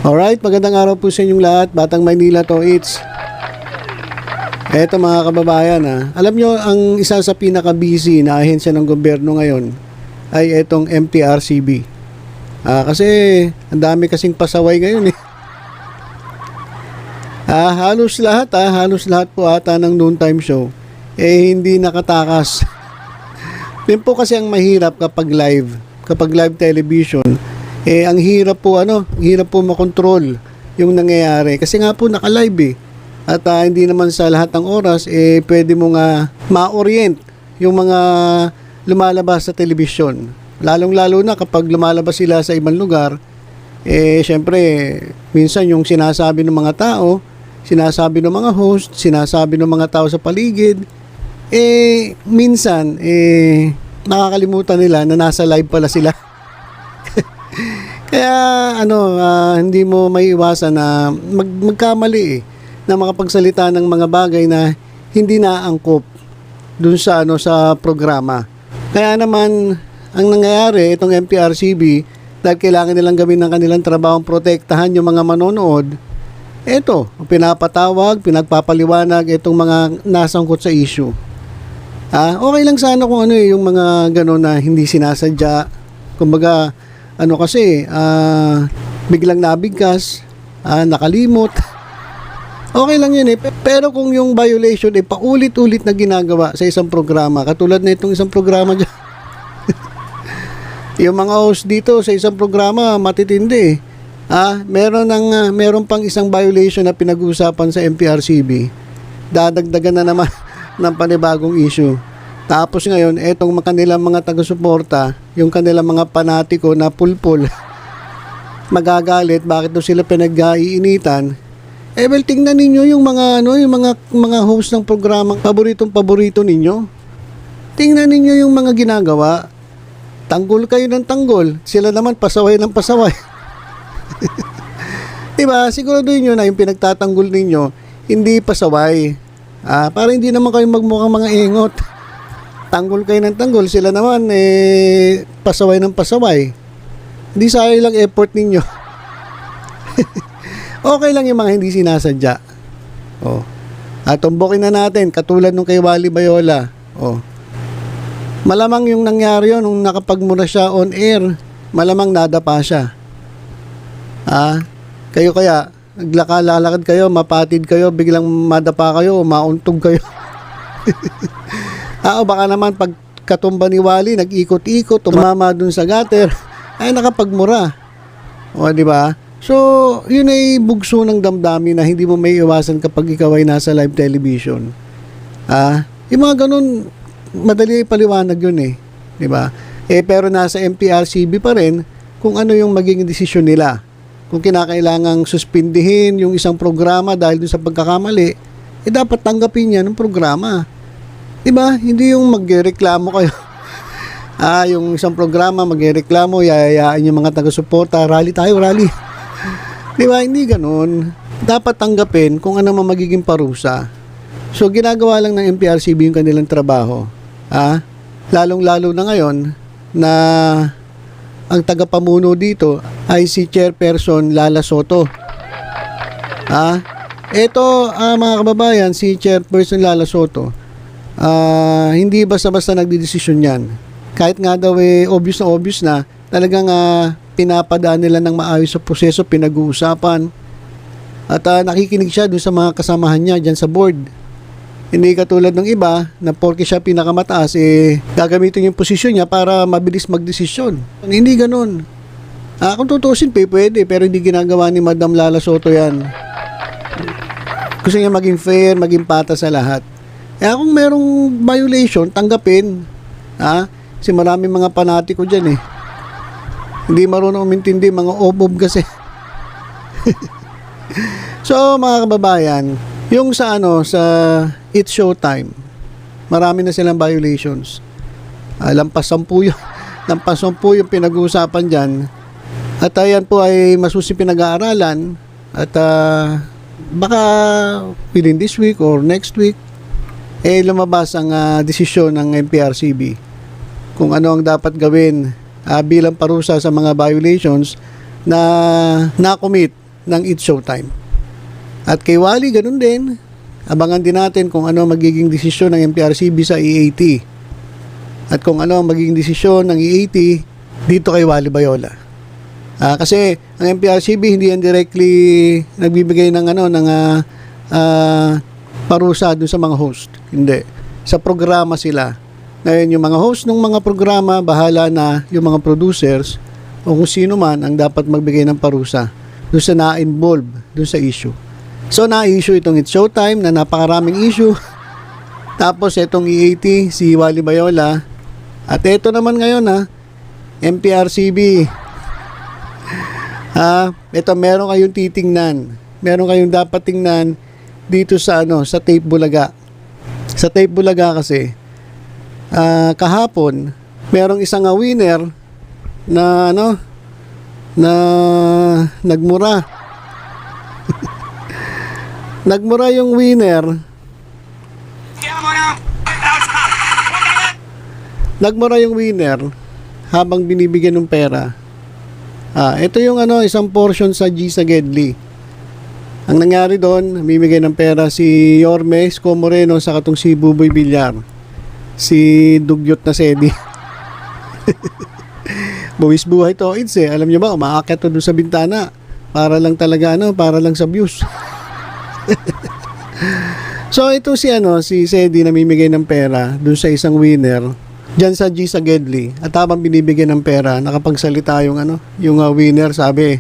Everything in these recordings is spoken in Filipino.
Alright, magandang araw po sa inyong lahat. Batang Maynila to, it's. Eto mga kababayan alam nyo, ang isa sa pinaka-busy na ahensya ng gobyerno ngayon ay etong MTRCB. Kasi ang dami kasing pasaway ngayon halos lahat po ata ng noontime show hindi nakatakas. Yun po kasi ang mahirap kapag live television. Ang hirap po makontrol yung nangyayari kasi nga po naka-live at hindi naman sa lahat ng oras pwede mo nga ma-orient yung mga lumalabas sa television, lalong-lalo na kapag lumalabas sila sa ibang lugar. Syempre minsan yung sinasabi ng mga tao, sinasabi ng mga host, sinasabi ng mga tao sa paligid, minsan nakakalimutan nila na nasa live pala sila. Kaya hindi mo maiiwasan na magkamali na makapagsalita ng mga bagay na hindi naangkop dun sa sa programa. Kaya naman ang nangyayari itong MTRCB, dahil kailangan nilang gawin ng kanilang trabahong protektahan yung mga manonood, pinapatawag, pinagpapaliwanag itong mga nasangkot sa issue. Okay lang sana kung yung mga gano'n na hindi sinasadya. Kumbaga kasi biglang nabigkas, nakalimot. Okay lang yun pero kung yung violation paulit-ulit na ginagawa sa isang programa, katulad na itong isang programa dyan. Yung mga host dito sa isang programa matitindi meron pang isang violation na pinag-uusapan sa MTRCB, dadagdagan na naman ng panibagong issue. Tapos ngayon, etong kanilang mga taga-suporta, yung kanilang mga panatiko na pulpul, magagalit, bakit daw sila pinag-iinitan? Well, tingnan ninyo yung mga host ng programang paborito ninyo. Tingnan ninyo yung mga ginagawa. Tanggol kayo ng tanggol, sila naman pasaway ng pasaway. Diba? Siguraduhin nyo na yung pinagtatanggol ninyo, hindi pasaway. Para hindi naman kayo magmukhang mga ingot. Tanggol kayo ng tanggol, sila naman pasaway ng pasaway. Hindi sayang lang effort ninyo. Okay lang yung mga hindi sinasadya. Tumbukin na natin katulad nung kay Wally Bayola. Malamang yung nangyari yun nung nakapagmura siya on air, malamang nadapa siya. Kayo kaya lalakad kayo, mapatid kayo, biglang madapa kayo, mauntog kayo. Baka naman pag katumba ni Wally, nag-ikot-ikot, tumama dun sa gutter, nakapagmura. Di ba? So, yun ay bugso ng damdamin na hindi mo may iwasan kapag ikaw ay nasa live television. Yung mga ganun, madali paliwanag yun di ba? Pero nasa MTRCB pa rin kung ano yung magiging desisyon nila. Kung kinakailangang suspindihin yung isang programa dahil dun sa pagkakamali, dapat tanggapin niya ng programa. Diba? Hindi yung magreklamo kayo. Yung isang programa magreklamo, yayayain yung mga taga-suporta, rally tayo, rally. Diba? Hindi ganun. Dapat tanggapin kung ano man magiging parusa. So, ginagawa lang ng MTRCB yung kanilang trabaho. Lalong-lalo na ngayon na ang tagapamuno dito ay si Chairperson Lala Soto. Ito, mga kababayan, si Chairperson Lala Soto, hindi basta-basta nagdidesisyon yan. Kahit nga daw obvious na talagang pinapadaan nila ng maayos sa proseso, pinag-uusapan at nakikinig siya dun sa mga kasamahan niya dyan sa board. Hindi katulad ng iba na porke siya pinakamataas gagamitin yung posisyon niya para mabilis magdesisyon. Hindi ganun. Kung tutusin pwede, pero hindi ginagawa ni Madam Lala Soto yan. Gusto niya maging fair, maging patas sa lahat. Kung merong violation, tanggapin. Kasi maraming mga panatiko dyan Hindi marunong umintindi, mga obob kasi. So, mga kababayan, yung sa It's Showtime, marami na silang violations. Lampas 10 yung pinag-uusapan dyan. At ayan po ay masusi pinag-aaralan. At baka within this week or next week, lumabas ang desisyon ng MPRCB kung ano ang dapat gawin bilang parusa sa mga violations na na-commit ng It's Showtime. At kay Wally, ganun din. Abangan din natin kung ano magiging desisyon ng MPRCB sa EAT. At kung ano magiging desisyon ng EAT dito kay Wally Bayola. Kasi ang MPRCB hindi yan directly nagbibigay ng parusa dun sa mga host. Hindi. Sa programa sila. Ngayon yung mga host ng mga programa, bahala na yung mga producers o kung sino man ang dapat magbigay ng parusa dun sa na-involve dun sa issue. So na-issue itong It's Showtime na napakaraming issue. Tapos itong EAT, si Wally Bayola. At ito naman ngayon MPRCB. Ito meron kayong titingnan. Meron kayong dapat tingnan dito sa sa Tape Bulaga. Sa Tape Bulaga kasi kahapon merong isang winner na na nagmura. Nagmura yung winner. Nagmura yung winner habang binibigyan ng pera. Ito yung isang portion sa G sa Gedli. Ang nangyari doon, namimigay ng pera si Yorme Isko Moreno sa katong si Buboy Villar. Si Dugyot na Sedi. Buwis buhay to, alam nyo ba, umaakyat to doon sa bintana. Para lang talaga para lang sa views. So ito si Sedi namimigay ng pera doon sa isang winner diyan sa G sa Gedli. At habang binibigyan ng pera, nakapagsalita yung yung winner, sabi,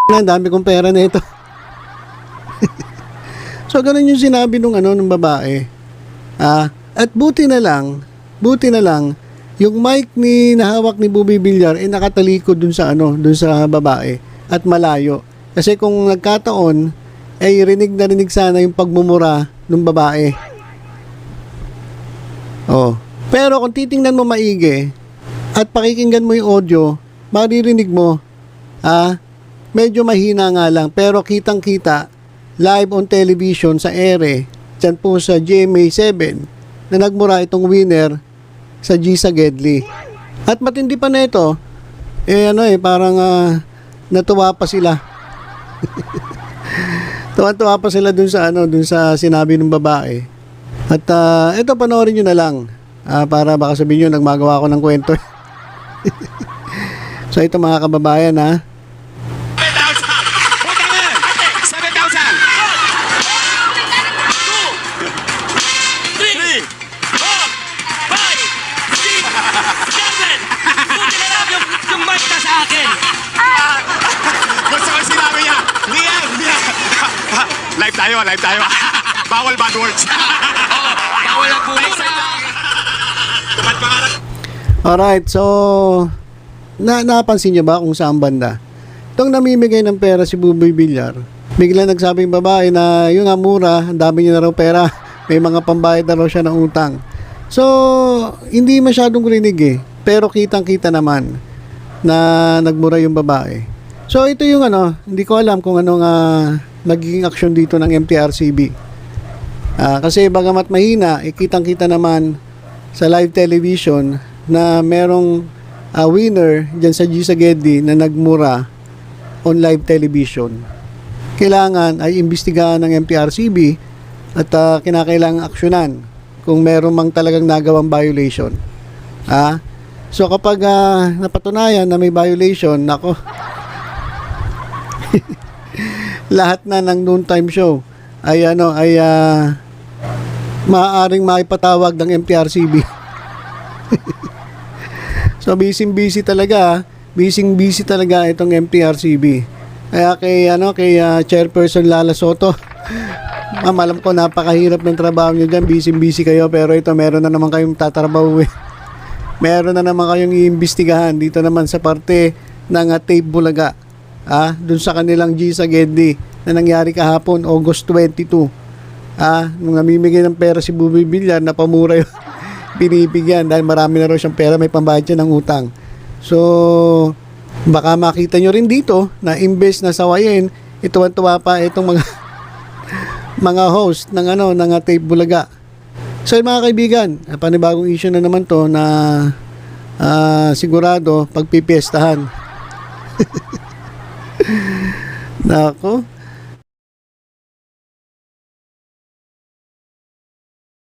ang dami kong pera na ito. So ganun yung sinabi nung babae. At buti na lang yung mic ni nahawak ni Buboy Villar nakatalikod dun sa babae at malayo. Kasi kung nagkataon rinig na rinig sana yung pagmumura ng babae. Pero kung titingnan mo maigi at pakikinggan mo yung audio, maririnig mo medyo mahina nga lang, pero kitang-kita live on television sa ere dyan po sa GMA7 na nagmura itong winner sa G sa Gedli. At matindi pa na ito, parang natuwa pa sila. Tuwa-tuwa pa sila dun sa sinabi ng babae. At ito, panoorin nyo na lang. Para baka sabihin nyo, nagmagawa ako ng kwento. So ito mga kababayan 7,000. Gusto ko sinabi niya. Live tayo. Bawal bad words. Bawal ang pulis. Alright, so napansin niyo ba kung saan banda? Itong namimigay ng pera si Buboy Villar, bigla nagsabing babae na yung mura, ang dami niya na raw pera. May mga pambayad na raw siya ng utang. So, hindi masyadong rinig pero kitang-kita naman na nagmura yung babae. So, ito yung hindi ko alam kung anong magiging aksyon dito ng MTRCB. Kasi bagamat mahina, kitang-kita naman sa live television na merong winner dyan sa G sa Gedli na nagmura on live television. Kailangan ay imbestigahan ng MTRCB at kinakailangang aksyonan kung meron mang talagang nagawang violation. So kapag napatunayan na may violation, nako, lahat na ng noontime show ay maaaring maipatawag ng MTRCB. So busy talaga itong MTRCB. Kaya kay Chairperson Lala Soto, ma'am, alam ko napakahirap ng trabaho niyo diyan, busy kayo, pero ito meron na naman kayong tatrabaho. Meron na naman kayong iimbestigahan dito naman sa parte ng Tape Bulaga. Dun sa kanilang G sa Gedli na nangyari kahapon, August 22. Nung namimigay ng pera si Buboy Villar, na pamura yung binibigyan dahil marami na raw siyang pera, may pambayad siya ng utang. So, baka makita nyo rin dito na imbes na sawayin, ituwan-tuwa pa itong mga host ng Tape Bulaga. So, mga kaibigan, panibagong issue na naman to na sigurado pagpipiestahan. Nako.